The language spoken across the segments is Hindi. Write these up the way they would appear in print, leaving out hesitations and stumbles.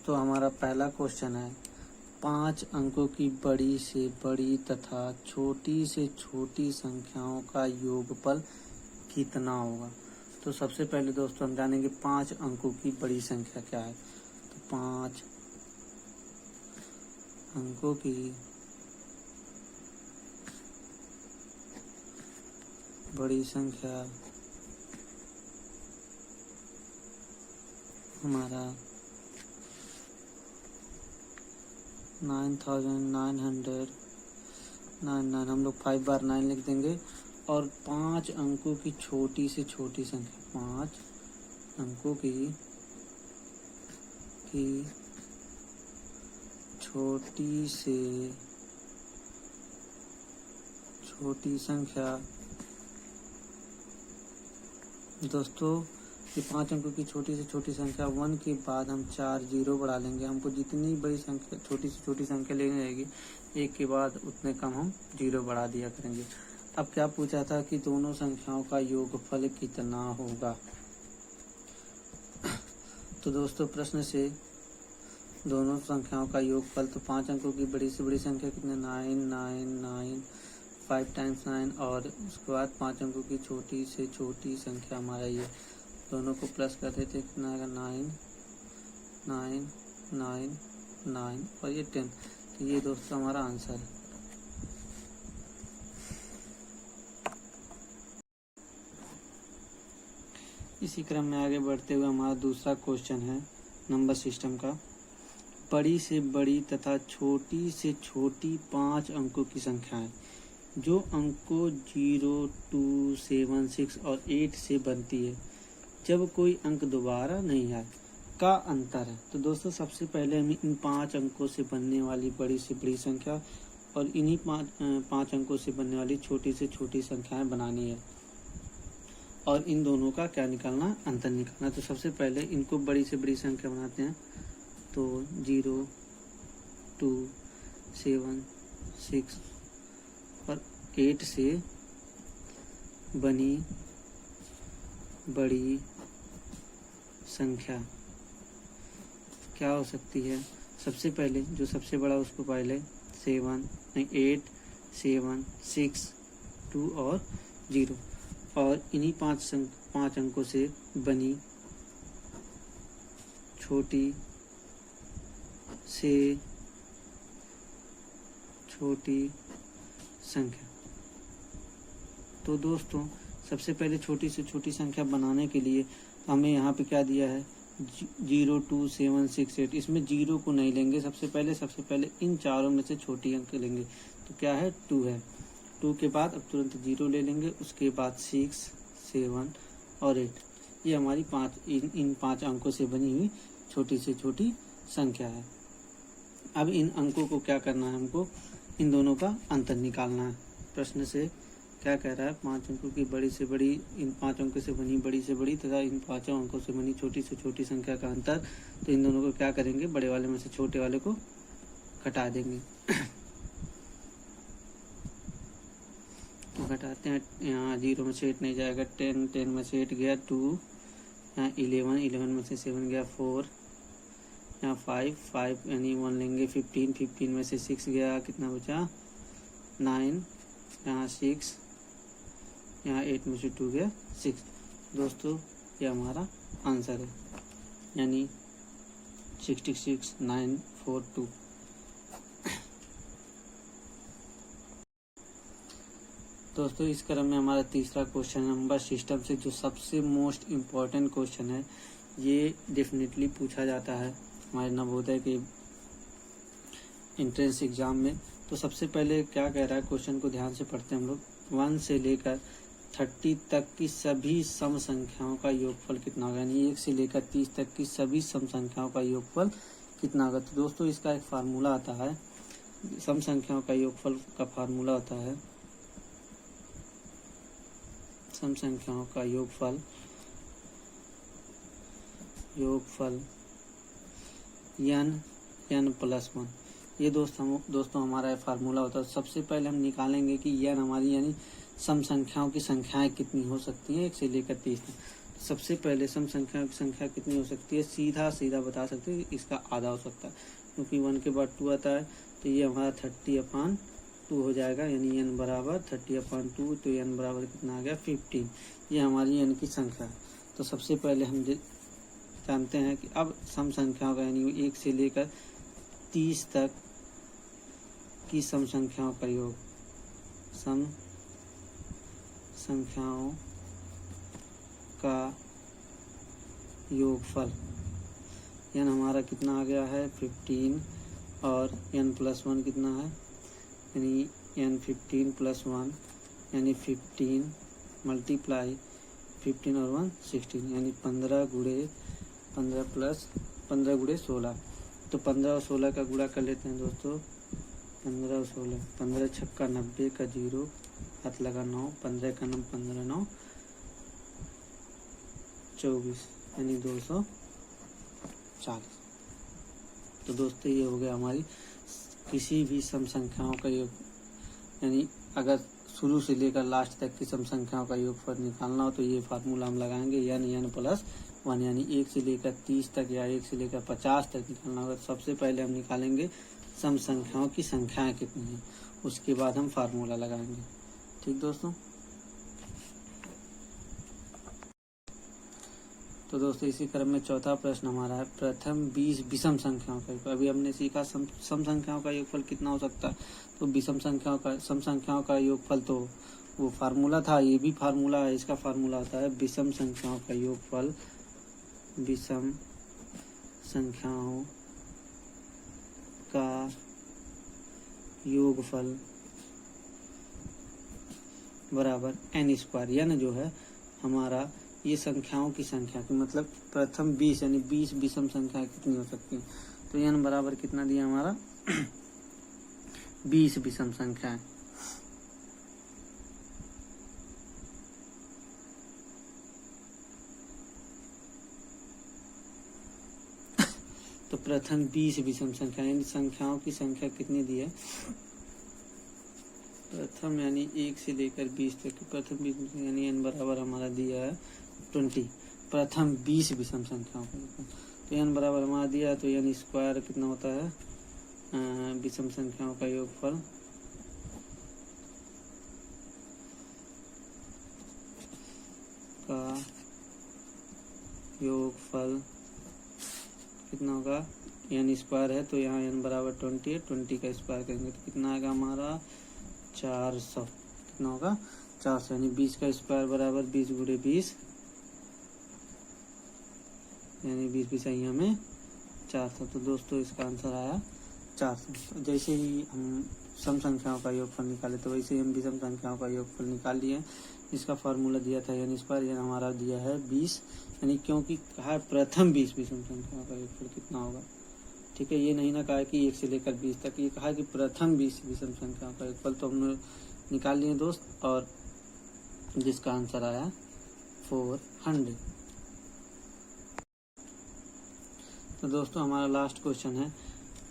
दोस्तों हमारा पहला क्वेश्चन है 5 अंकों की बड़ी से बड़ी तथा छोटी से छोटी संख्याओं का योगफल कितना होगा। तो सबसे पहले दोस्तों हम जानेंगे 5 अंकों की बड़ी संख्या क्या है। तो 5 अंकों की बड़ी संख्या हमारा 9999 हम लोग 5 बार 9 लिख देंगे। और 5 अंकों की छोटी से छोटी संख्या 5 अंकों की छोटी से छोटी संख्या दोस्तों ये 5 अंकों की छोटी से छोटी संख्या 1 के बाद हम 4 जीरो बढ़ा लेंगे। हमको जितनी बड़ी संख्या छोटी से छोटी संख्या लेनी रहेगी 1 के बाद उतने कम हम जीरो बढ़ा दिया करेंगे। अब क्या पूछा था कि दोनों संख्याओं का योगफल कितना होगा। तो दोस्तों प्रश्न से दोनों संख्याओं का योगफल तो 5 अंकों की बड़ी से बड़ी संख्या कितने 999 5 टाइम्स 9 और उसके बाद 5 अंकों की छोटी से छोटी संख्या हमारा ये दोनों को प्लस कर देते कितना आएगा 9 और ये 10। तो ये दोस्तों हमारा आंसर है। इसी क्रम में आगे बढ़ते हुए हमारा दूसरा क्वेश्चन है नंबर सिस्टम का। बड़ी से बड़ी तथा छोटी से छोटी 5 अंकों की संख्याएं जो अंकों 0, 2, 7, 6 और 8 से बनती है जब कोई अंक दोबारा नहीं आए का अंतर है। तो दोस्तों सबसे पहले हमें इन 5 अंकों से बनने वाली बड़ी से बड़ी संख्या और इन्हीं 5 अंकों से बनने वाली छोटी से छोटी संख्याएं बनानी है और इन दोनों का क्या निकालना अंतर निकालना। तो सबसे पहले इनको बड़ी से बड़ी संख्या बनाते हैं। तो 0, 2, 7, 6 और 8 से बनी बड़ी संख्या क्या हो सकती है। सबसे पहले जो सबसे बड़ा उसको पहले 8, 7, 6, 2 और 0 और इन्हीं 5 अंकों से बनी छोटी से छोटी संख्या। तो दोस्तों सबसे पहले छोटी से छोटी संख्या बनाने के लिए हमें यहाँ पे क्या दिया है 0, 2, 7, 6, 8। इसमें 0 को नहीं लेंगे। सबसे पहले इन चारों में से छोटी अंक लेंगे। तो क्या है 2 है। 2 के बाद अब तुरंत 0 ले लेंगे। उसके बाद 6, 7 और 8 ये हमारी इन 5 अंकों से बनी हुई छोटी से छोटी संख्या है। अब इन अंकों को क्या करना है हमको इन दोनों का अंतर निकालना है। प्रश्न से क्या कह रहा है 5 अंकों की बड़ी से बड़ी इन 5 अंकों से बनी बड़ी से बड़ी तथा इन 5 अंकों से बनी छोटी से छोटी संख्या का अंतर। तो इन दोनों को क्या करेंगे बड़े वाले में से छोटे वाले को घटा देंगे। तो घटाते हैं। यहाँ 0 में से 8 नहीं जाएगा 10 में से 8 गया 2, यहाँ 11 में से 7 गया 4, यहाँ 5 यानी 1 लेंगे 15 में से 6 गया कितना बचा 9, यहाँ 6, यहाँ 8 में से 2 गया 6। दोस्तों ये हमारा आंसर है यानी 66942। दोस्तों इस क्रम में हमारा तीसरा क्वेश्चन नंबर सिस्टम से जो सबसे मोस्ट इम्पॉर्टेंट क्वेश्चन है। ये डेफिनेटली पूछा जाता है हमारे नवोदय के एंट्रेंस एग्जाम में। तो सबसे पहले क्या कह रहा है क्वेश्चन को ध्यान से पढ़ते हैं हम लोग। 1 से लेकर 30 तक की सभी सम संख्याओं का योगफल कितना होगा यानी 1 से लेकर 30 तक की सभी सम संख्याओं का योगफल कितना होगा। तो दोस्तों इसका एक फार्मूला आता है। सम संख्याओं का योगफल का फार्मूला होता है सम संख्याओं का योगफल n प्लस 1। ये दोस्तों हमारा फार्मूला होता है। सबसे पहले हम निकालेंगे कि n हमारी यानी सम संख्याओं की संख्याएं कितनी हो सकती हैं 1 से लेकर 30 तक। सबसे पहले सम संख्याओं की संख्या कितनी हो सकती है, सीधा सीधा बता सकते हैं, इसका आधा हो सकता है, क्योंकि 1 के बाद 2 आता है, तो ये हमारा 30/2 हो जाएगा, यानी n बराबर 30/2, तो n बराबर कितना आ गया 15। ये हमारी n की संख्या है। तो सबसे पहले हम जानते हैं कि अब सम संख्याओं का यानी 1 से लेकर 30 तक की सम संख्याओं का योग, सम संख्याओं का योगफल, n हमारा कितना आ गया है 15, और n+1 कितना है, यानी n 15 + 1 यानी 15 मल्टीप्लाई 15 और 1 16, यानी 15 गुणे 16। तो 15 और 16 का गुणा कर लेते हैं दोस्तों, 15 और 16, 15 छक्का 90 का 0, हाथ लगा 9, 15 का 9 15 9 24, यानी 240। तो दोस्तों ये हो गया हमारी किसी भी सम संख्याओं का योग, यानी अगर शुरू से लेकर लास्ट तक की सम संख्याओं का योगफल निकालना हो तो ये फार्मूला हम लगाएंगे, n+1, यानी 1 से लेकर 30 तक या 1 से लेकर 50 तक निकालना होगा। सबसे पहले हम निकालेंगे सम संख्याओं की संख्याएं कितनी हैं, उसके बाद हम फार्मूला लगाएंगे। ठीक दोस्तों, तो दोस्तों इसी क्रम में चौथा प्रश्न हमारा है, प्रथम 20 विषम संख्याओं का योगफल। अभी हमने सीखा सम संख्याओं का योगफल कितना हो सकता है, तो विषम संख्याओं का सम संख्याओं का योगफल तो वो फार्मूला था, ये भी फार्मूला है, इसका फार्मूला होता है विषम संख्याओं का योगफल, विषम संख्याओं का योगफल बराबर n²। n जो है हमारा ये संख्याओं की संख्या की, मतलब प्रथम 20 यानी 20 विषम संख्या कितनी हो सकती है, तो n बराबर कितना दिया हमारा 20 विषम संख्याएं। तो प्रथम 20 विषम संख्या यानी संख्याओं की संख्या कितनी दी है, प्रथम यानी 1 से लेकर 20 तक प्रथम 20 यानी n बराबर हमारा दिया है 20, प्रथम 20 विषम संख्याओं का, तो n बराबर हमारा दिया है, तो n² कितना होता है विषम संख्याओं का योगफल, कितना होगा, n² है, तो यहाँ n बराबर 20 है, 20 का स्क्वायर करेंगे तो कितना आएगा हमारा 400, कितना होगा 400, यानी 20 का स्क्वायर बराबर 20 गुणे 20, यानी 20 बिसाइया में 400। तो दोस्तों इसका आंसर आया 400। जैसे ही हम सम संख्याओं का योगफल निकाले तो वैसे ही हम विषम संख्याओं का योगफल निकाल लिए। इसका फार्मूला दिया था n², यानी हमारा दिया है 20, यानी क्योंकि कहा प्रथम 20 विषम संख्याओं का योगफल कितना होगा। ठीक है, ये नहीं ना कहा कि 1 से लेकर 20 तक, ये कहा कि प्रथम 20 विषम संख्याओं का योगफल, तो हमने निकाल लिए दोस्त, और जिसका आंसर आया 400। तो दोस्तों हमारा लास्ट क्वेश्चन है,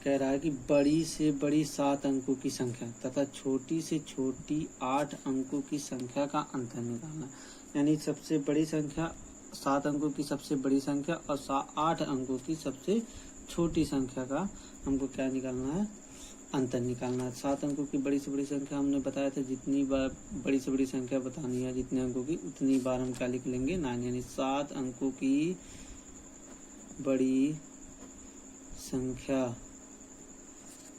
कह रहा है कि बड़ी से बड़ी 7 अंकों की संख्या तथा छोटी से छोटी 8 अंकों की संख्या का अंतर निकालना। यानी सबसे बड़ी संख्या 7 अंकों की सबसे बड़ी संख्या और 8 अंकों की सबसे छोटी संख्या का हमको क्या निकालना है, अंतर निकालना है। 7 अंकों की बड़ी से बड़ी संख्या हमने बताया था, जितनी बार बड़ी से बड़ी संख्या बतानी है जितने अंकों की, उतनी बार हम क्या लिख लेंगे 9, यानी 7 अंकों की बड़ी संख्या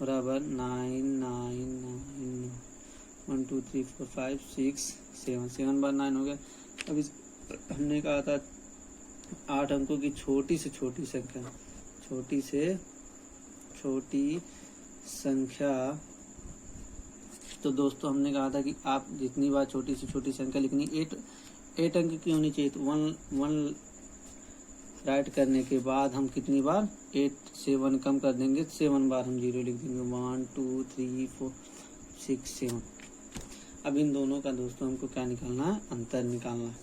बराबर 9 9 9 1 2 3 4 5 6 7 7 बार 9 हो गया। अब इस हमने कहा था 8 अंकों की छोटी से छोटी संख्या, छोटी से छोटी संख्या, तो दोस्तों हमने कहा था कि आप जितनी बार छोटी से छोटी संख्या लिखनी 8 अंक की होनी चाहिए, तो 1 राइट करने के बाद हम कितनी बार 8 से 1 कम कर देंगे, 7 बार हम 0 लिख देंगे, 1 2 3 4 6 7। अब इन दोनों का दोस्तों हमको क्या निकालना है, अंतर निकालना है।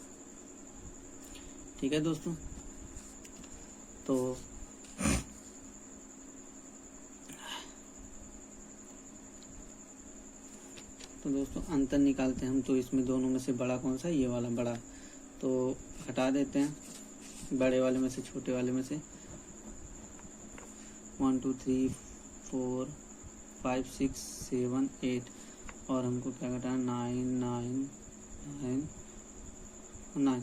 ठीक है दोस्तों, तो दोस्तों अंतर निकालते हैं हम, तो इसमें दोनों में से बड़ा कौन सा है, ये वाला बड़ा, तो हटा देते हैं बड़े वाले में से छोटे वाले में से। 1 2 3 4 5 6 7 8 और हमको क्या घटाना 9 9 9 9।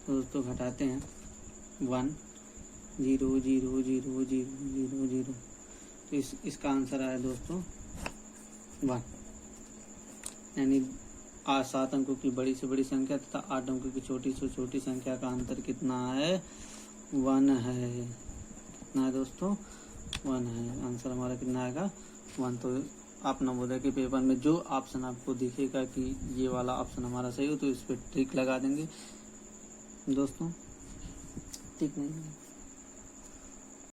तो दोस्तों घटाते हैं 1 0 0 0 0 0 0। तो इसका आंसर आया दोस्तों 1, यानी 7 अंकों की बड़ी से बड़ी संख्या तथा 8 अंकों की छोटी से छोटी संख्या का अंतर कितना है? 1 है। कितना है दोस्तों? 1 है। आंसर हमारा कितना आएगा? 1। तो आप नवोदय के पेपर में जो ऑप्शन आपको दिखेगा कि ये वाला ऑप्शन हमारा सही हो तो इस पर टिक लगा देंगे दोस्तों। टिक नहीं